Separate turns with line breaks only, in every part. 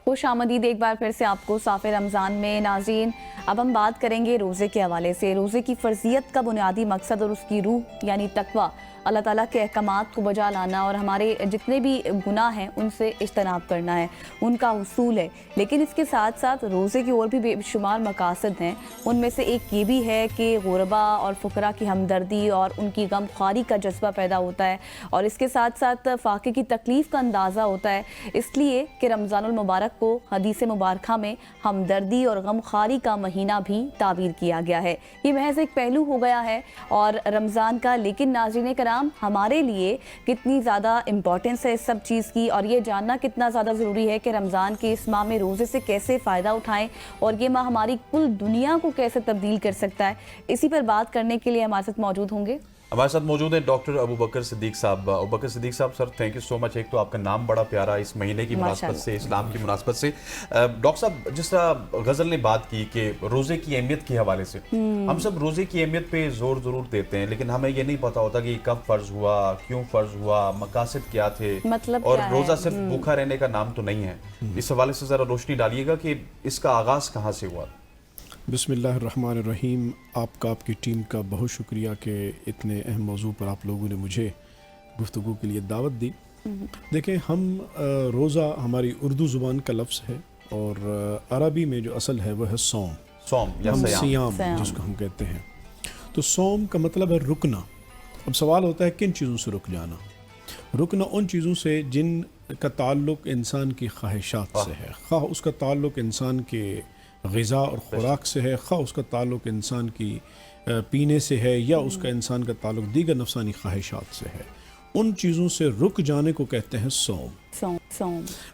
خوش آمدید ایک بار پھر سے آپ کو صاف رمضان میں ناظرین. اب ہم بات کریں گے روزے کے حوالے سے. روزے کی فرضیت کا بنیادی مقصد اور اس کی روح یعنی تقویٰ، اللہ تعالیٰ کے احکامات کو بجا لانا اور ہمارے جتنے بھی گناہ ہیں ان سے اجتناب کرنا ہے، ان کا حصول ہے. لیکن اس کے ساتھ ساتھ روزے کی اور بھی بے شمار مقاصد ہیں. ان میں سے ایک یہ بھی ہے کہ غرباء اور فقراء کی ہمدردی اور ان کی غم خواری کا جذبہ پیدا ہوتا ہے، اور اس کے ساتھ ساتھ فاقے کی تکلیف کا اندازہ ہوتا ہے. اس لیے کہ رمضان المبارک کو حدیث مبارکہ میں ہمدردی اور غم خواری کا مہینہ بھی تعبیر کیا گیا ہے. یہ محض ایک پہلو ہو گیا ہے اور رمضان کا، لیکن ناظرین کرام ہمارے لیے کتنی زیادہ امپورٹنس ہے اس سب چیز کی، اور یہ جاننا کتنا زیادہ ضروری ہے کہ رمضان کے اس ماہ میں روزے سے کیسے فائدہ اٹھائیں اور یہ ماہ ہماری کل دنیا کو کیسے تبدیل کر سکتا ہے. اسی پر بات کرنے کے لیے ہمارے ساتھ موجود ہوں گے.
ہمارے ساتھ موجود ہیں ڈاکٹر ابوبکر صدیق صاحب. ابوبکر صدیق صاحب سر، تھینک یو سو مچ. ایک تو آپ کا نام بڑا پیارا اس مہینے کی مناسبت سے، اسلام کی مناسبت سے. ڈاکٹر صاحب، جس طرح غزل نے بات کی کہ روزے کی اہمیت کے حوالے سے، ہم سب روزے کی اہمیت پہ زور ضرور دیتے ہیں، لیکن ہمیں یہ نہیں پتا ہوتا کہ کب فرض ہوا، کیوں فرض ہوا، مقاصد کیا تھے، اور روزہ صرف بھوکا رہنے کا نام تو نہیں ہے. اس حوالے سے ذرا روشنی ڈالیے گا کہ اس کا آغاز کہاں سے ہوا.
بسم اللہ الرحمن الرحیم. آپ کا، آپ کی ٹیم کا بہت شکریہ کہ اتنے اہم موضوع پر آپ لوگوں نے مجھے گفتگو کے لیے دعوت دی. دیکھیں، ہم روزہ ہماری اردو زبان کا لفظ ہے، اور عربی میں جو اصل ہے وہ ہے صوم یا سیام جس کو ہم کہتے ہیں. تو صوم کا مطلب ہے رکنا. اب سوال ہوتا ہے کن چیزوں سے رک جانا؟ رکنا ان چیزوں سے جن کا تعلق انسان کی خواہشات سے ہے، خواہ اس کا تعلق انسان کے غذا اور خوراک سے ہے، خواہ اس کا تعلق انسان کی پینے سے ہے، یا اس کا انسان کا تعلق دیگر نفسانی خواہشات سے ہے. ان چیزوں سے رک جانے کو کہتے ہیں صوم.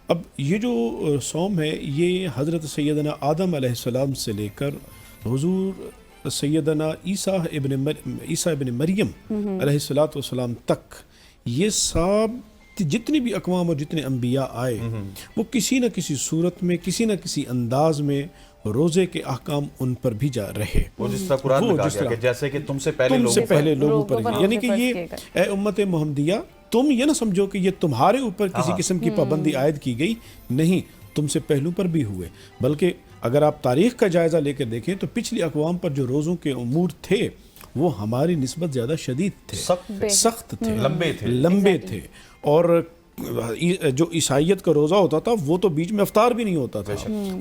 اب یہ جو صوم ہے، یہ حضرت سیدنا آدم علیہ السلام سے لے کر حضور سیدنا عیسیٰ ابن مریم علیہ السلام تک، یہ سب جتنی بھی اقوام اور جتنے انبیاء آئے، وہ کسی نہ کسی صورت میں، کسی نہ کسی انداز میں روزے کے احکام ان پر بھی جا رہے.
وہ جس طرح قرآن میں کہا گیا کہ جیسے کہ تم سے پہلے
لوگوں پر، یعنی کہ یہ اے امت محمدیہ، تم یہ نہ سمجھو کہ یہ تمہارے اوپر کسی قسم کی پابندی عائد کی گئی، نہیں، تم سے پہلوں پر بھی ہوئے. بلکہ اگر آپ تاریخ کا جائزہ لے کے دیکھیں تو پچھلی اقوام پر جو روزوں کے امور تھے وہ ہماری نسبت زیادہ شدید تھے، سخت تھے، لمبے تھے. اور جو عیسائیت کا روزہ ہوتا تھا وہ تو بیچ میں افطار بھی نہیں ہوتا تھا،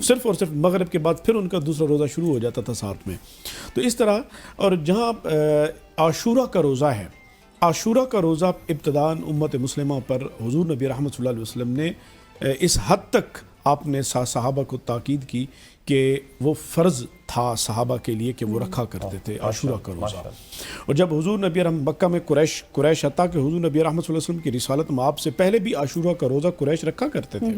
صرف اور صرف مغرب کے بعد پھر ان کا دوسرا روزہ شروع ہو جاتا تھا ساتھ میں. تو اس طرح، اور جہاں عاشورہ کا روزہ ہے، عاشورہ کا روزہ ابتداءً امت مسلمہ پر حضور نبی رحمت صلی اللہ علیہ وسلم نے اس حد تک آپ نے صحابہ کو تاکید کی کہ وہ فرض تھا صحابہ کے لیے کہ وہ رکھا کرتے تھے عاشورہ کا روزہ. اور جب حضور نبی مکہ میں قریش حتیٰ کہ حضور نبی رحمت صلی اللہ علیہ وسلم کی رسالت میں آپ سے پہلے بھی عاشورہ کا روزہ قریش رکھا کرتے تھے.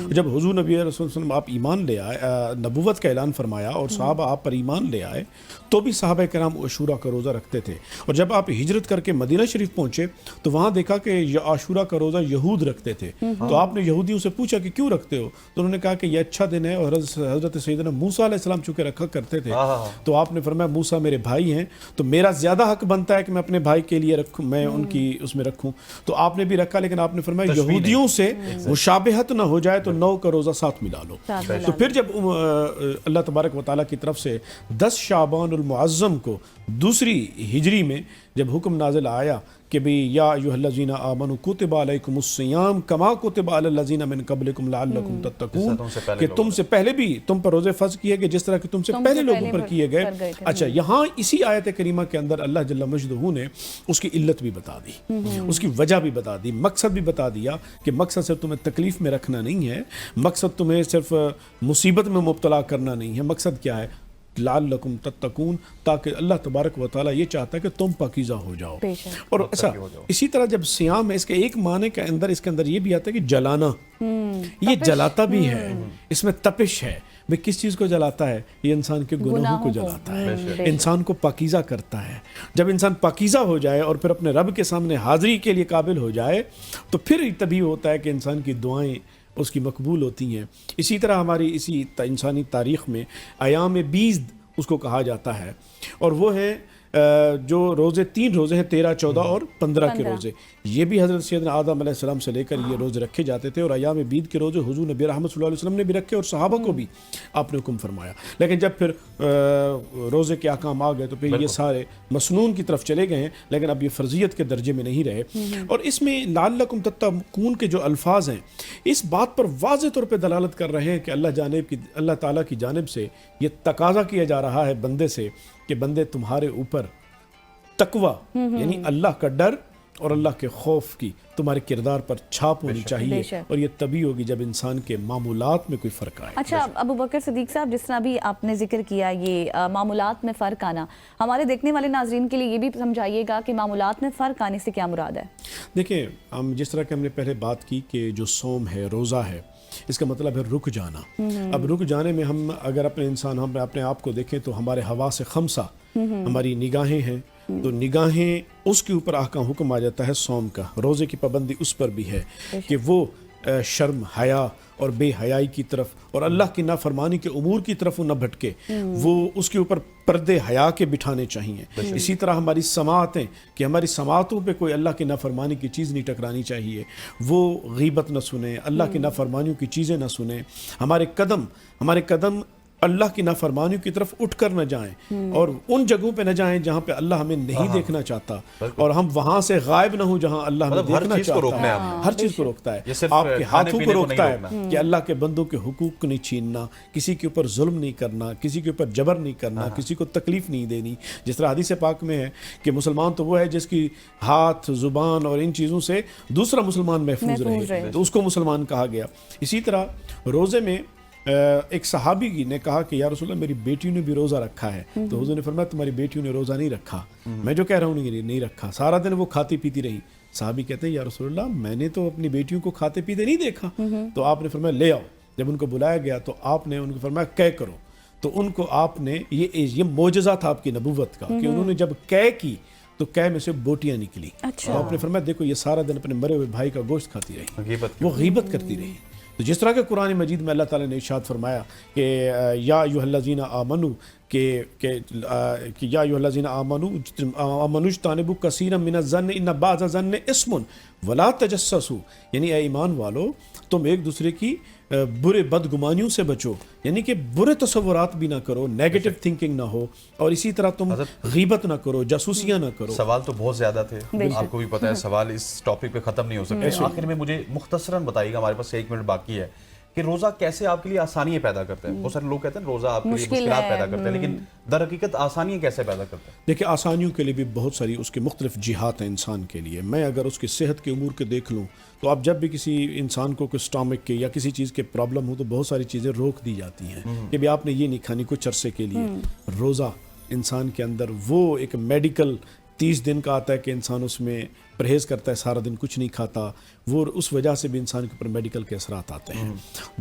جب حضور نبی صلی اللہ علیہ وسلم آپ ایمان لے آئے، نبوت کا اعلان فرمایا اور صحابہ آپ پر ایمان لے آئے، تو بھی صحابہ کرام عاشورہ کا روزہ رکھتے تھے. اور جب آپ ہجرت کر کے مدینہ شریف پہنچے تو وہاں دیکھا کہ عاشورہ کا روزہ یہود رکھتے تھے. تو آپ نے یہودیوں سے پوچھا کہ کیوں رکھتے ہو؟ تو انہوں نے کہا کہ یہ اچھا دن ہے، اور حضرت سیدنا موسیٰ علیہ السلام چونکہ رکھا کرتے تھے، تو آپ نے فرمایا موسیٰ میرے بھائی ہیں تو میرا زیادہ حق بنتا ہے کہ میں اپنے بھائی کے لیے رکھوں، میں ان کی اس میں رکھوں. تو آپ نے بھی رکھا، لیکن آپ نے فرمایا یہودیوں سے مشابہت نہ ہو جائے تو 9 کا روزہ ساتھ ملا لو. تو پھر جب اللہ تبارک و تعالیٰ کی طرف سے 10 شعبان المعظم کو دوسری ہجری میں جب حکم نازل آیا کہ بھی یا ایھا الذین آمنوا کتب علیکم الصیام کما کتب علی الذین من قبلکم لعلکم تتقون، کہ تم سے پہلے بھی تم پر روزے فرض کیے گئے جس طرح کہ تم سے پہلے لوگوں پر کیے گئے. اچھا، یہاں اسی آیت کریمہ کے اندر اللہ جل مجدہ نے اس کی علت بھی بتا دی، اس کی وجہ بھی بتا دی، مقصد بھی بتا دیا کہ مقصد صرف تمہیں تکلیف میں رکھنا نہیں ہے، مقصد تمہیں صرف مصیبت میں مبتلا کرنا نہیں ہے. مقصد کیا ہے؟ لعلکم تتقون، تاکہ اللہ تبارک و تعالیٰ یہ چاہتا ہے کہ تم پاکیزہ ہو جاؤ. اور اچھا، اسی طرح جب سیام ہے، اس کے ایک معنی کے اندر اس کے اندر یہ بھی آتا ہے کہ جلانا، یہ جلاتا بھی ہے، اس میں تپش ہے. وہ کس چیز کو جلاتا ہے؟ یہ انسان کے گناہوں کو جلاتا ہے، انسان کو پاکیزہ کرتا ہے. جب انسان پاکیزہ ہو جائے اور پھر اپنے رب کے سامنے حاضری کے لیے قابل ہو جائے تو پھر تبھی ہوتا ہے کہ انسان کی دعائیں اس کی مقبول ہوتی ہیں. اسی طرح ہماری اسی انسانی تاریخ میں ایام بیزد اس کو کہا جاتا ہے، اور وہ ہے جو روزے 3 روزے ہیں 13, 14 اور 15 کے روزے, یہ بھی حضرت سیدنا آدم علیہ السلام سے لے کر یہ روزے رکھے جاتے تھے, اور ایام بیض کے روزے حضور نبی رحمت صلی اللہ علیہ وسلم نے بھی رکھے اور صحابہ کو بھی آپ نے حکم فرمایا. لیکن جب پھر روزے کے احکام آ گئے تو پھر یہ سارے مسنون کی طرف چلے گئے ہیں, لیکن اب یہ فرضیت کے درجے میں نہیں رہے. اور اس میں لعلکم تتقون کے جو الفاظ ہیں اس بات پر واضح طور پہ دلالت کر رہے ہیں کہ اللہ تعالیٰ کی جانب سے یہ تقاضا کیا جا رہا ہے بندے سے کہ بندے تمہارے اوپر تقوی یعنی اللہ کا ڈر اور اللہ کے خوف کی تمہارے کردار پر چھاپ ہونی چاہیے, اور یہ تبھی ہوگی جب انسان کے معمولات میں کوئی فرق آئے.
اچھا ابو بکر صدیق صاحب, جس طرح بھی آپ نے ذکر کیا یہ معمولات میں فرق آنا, ہمارے دیکھنے والے ناظرین کے لیے یہ بھی سمجھائیے گا کہ معمولات میں فرق آنے سے کیا مراد ہے؟
دیکھیں, ہم جس طرح کہ ہم نے پہلے بات کی کہ جو صوم ہے, روزہ ہے, اس کا مطلب ہے رک جانا. اب رک جانے میں ہم اگر ہم اپنے آپ کو دیکھیں تو ہمارے حواس خمسہ, ہماری نگاہیں ہیں, تو نگاہیں اس کے اوپر احکام حکم آ جاتا ہے صوم کا. روزے کی پابندی اس پر بھی ہے کہ وہ شرم, حیا اور بے حیائی کی طرف اور اللہ کی نافرمانی کے امور کی طرف وہ نہ بھٹکے, وہ اس کے اوپر پردے حیا کے بٹھانے چاہیے. اسی طرح ہماری سماعتیں, کہ ہماری سماعتوں پہ کوئی اللہ کی نافرمانی کی چیز نہیں ٹکرانی چاہیے, وہ غیبت نہ سنیں, اللہ کی نافرمانیوں کی چیزیں نہ سنیں. ہمارے قدم اللہ کی نافرمانیوں کی طرف اٹھ کر نہ جائیں, اور ان جگہوں پہ نہ جائیں جہاں پہ اللہ ہمیں نہیں دیکھنا چاہتا, اور ہم وہاں سے غائب نہ ہوں جہاں اللہ ہمیں دیکھنا چاہتا ہے. ہر چیز کو روکتا ہے, آپ کے ہاتھوں کو روکتا ہے کہ اللہ کے بندوں کے حقوق کو نہیں چھیننا, کسی کے اوپر ظلم نہیں کرنا, کسی کے اوپر جبر نہیں کرنا, کسی کو تکلیف نہیں دینی. جس طرح حدیث پاک میں ہے کہ مسلمان تو وہ ہے جس کی ہاتھ, زبان اور ان چیزوں سے دوسرا مسلمان محفوظ رہے, تو اس کو مسلمان کہا گیا. اسی طرح روزے میں ایک صحابی نے کہا کہ یا رسول اللہ میری بیٹیوں نے بھی روزہ رکھا ہے, تو حضور نے فرمایا تمہاری بیٹیوں نے روزہ نہیں رکھا, میں جو کہہ رہا ہوں نہیں رکھا, سارا دن وہ کھاتی پیتی رہی. صحابی کہتے ہیں یا رسول اللہ میں نے تو اپنی بیٹیوں کو کھاتے پیتے نہیں دیکھا. تو آپ نے فرمایا لے آؤ. جب ان کو بلایا گیا تو آپ نے ان کو فرمایا قے کرو, تو ان کو آپ نے یہ معجزہ تھا آپ کی نبوت کا کہ انہوں نے جب قے کی تو قے میں سے بوٹیاں نکلی. تو آپ نے فرمایا دیکھو یہ سارا دن اپنے مرے ہوئے بھائی کا گوشت کھاتی رہی, وہ غیبت کرتی رہی. تو جس طرح کہ قرآن مجید میں اللہ تعالیٰ نے ارشاد فرمایا کہ یا ایھا الذین آمنوا کہ یا ایھا الذین آمنوا اجتنبوا کثیرا من الظن ان بعض الظن اسم ولا تجسسوا, یعنی اے ایمان والو تم ایک دوسرے کی برے بدگمانیوں سے بچو, یعنی کہ برے تصورات بھی نہ کرو, نیگیٹو تھنکنگ نہ ہو, اور اسی طرح تم غیبت نہ کرو, جاسوسیاں نہ کرو.
سوال تو بہت زیادہ تھے, آپ کو بھی پتہ ہے سوال اس ٹاپک پہ ختم نہیں ہو سکتے. آخر میں مجھے مختصراً بتائیے گا, ہمارے پاس 1 منٹ باقی ہے, کہ روزہ کیسے آپ کے لیے آسانیاں پیدا کرتا ہے. بہت سارے لوگ کہتے ہیں روزہ آپ کے لیے مشکلات پیدا کرتا ہے, لیکن در حقیقت آسانیاں کیسے پیدا کرتا ہے؟
دیکھیں آسانیوں کے لیے بھی بہت ساری اس کے مختلف جہات ہیں انسان کے لیے. میں اگر اس کی صحت کے امور کے دیکھ لوں تو اب جب بھی کسی انسان کو کوئی اسٹامک کے یا کسی چیز کے پرابلم ہو تو بہت ساری چیزیں روک دی جاتی ہیں کہ بھی آپ نے یہ نہیں کھانی کچھ عرصے کے لیے. روزہ انسان کے اندر وہ ایک میڈیکل 30 دن کا آتا ہے کہ انسان اس میں پرہیز کرتا ہے, سارا دن کچھ نہیں کھاتا, وہ اس وجہ سے بھی انسان کے اوپر میڈیکل کے اثرات آتے ہیں.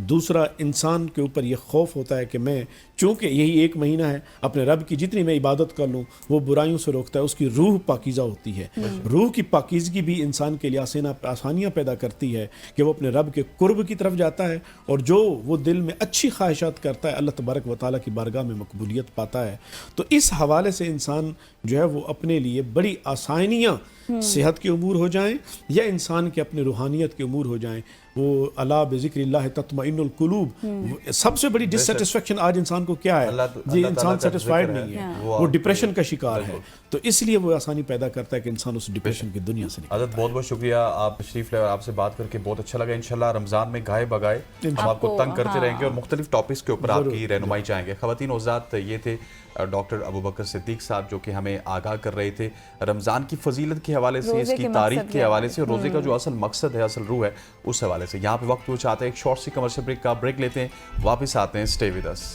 دوسرا انسان کے اوپر یہ خوف ہوتا ہے کہ میں چونکہ یہی 1 مہینہ ہے اپنے رب کی جتنی میں عبادت کر لوں وہ برائیوں سے روکتا ہے, اس کی روح پاکیزہ ہوتی ہے. روح کی پاکیزگی بھی انسان کے لیے آسانیاں پیدا کرتی ہے کہ وہ اپنے رب کے قرب کی طرف جاتا ہے, اور جو وہ دل میں اچھی خواہشات کرتا ہے اللہ تبارک و تعالیٰ کی بارگاہ میں مقبولیت پاتا ہے. تو اس حوالے سے انسان جو ہے وہ اپنے لیے بڑی آسانیاں, صحت کے امور ہو جائیں یا انسان کے اپنے روحانیت کے امور ہو جائیں, وہ الا بذکر اللہ تطمئن القلوب. سب سے بڑی ڈسسیٹسفیکشن آج انسان کو کیا ہے, یہ انسان سیٹسفائیڈ نہیں ہے, وہ ڈپریشن کا شکار ہے. تو اس لیے وہ آسانی پیدا کرتا ہے کہ انسان اس ڈپریشن کی دنیا سے نکلے.
حضرت بہت بہت شکریہ, آپ تشریف لائے اور آپ سے بات کر کے بہت اچھا لگا. انشاءاللہ رمضان میں گائے بگائے ہم آپ کو تنگ کرتے رہیں گے اور مختلف ٹاپکس کے اوپر آپ کی رہنمائی چاہیں گے. خواتین و حضرات, یہ تھے ڈاکٹر ابو بکر صدیق صاحب جو کہ ہمیں آگاہ کر رہے تھے رمضان کی فضیلت کے حوالے سے, اس کی تاریخ کے حوالے سے, روزے کا جو اصل مقصد ہے, اصل روح ہے, اس حوالے سے. یہاں پہ وقت وہ چاہتے ہیں ایک شارٹ سی کمرشل بریک کا بریک لیتے ہیں, واپس آتے ہیں. Stay with us.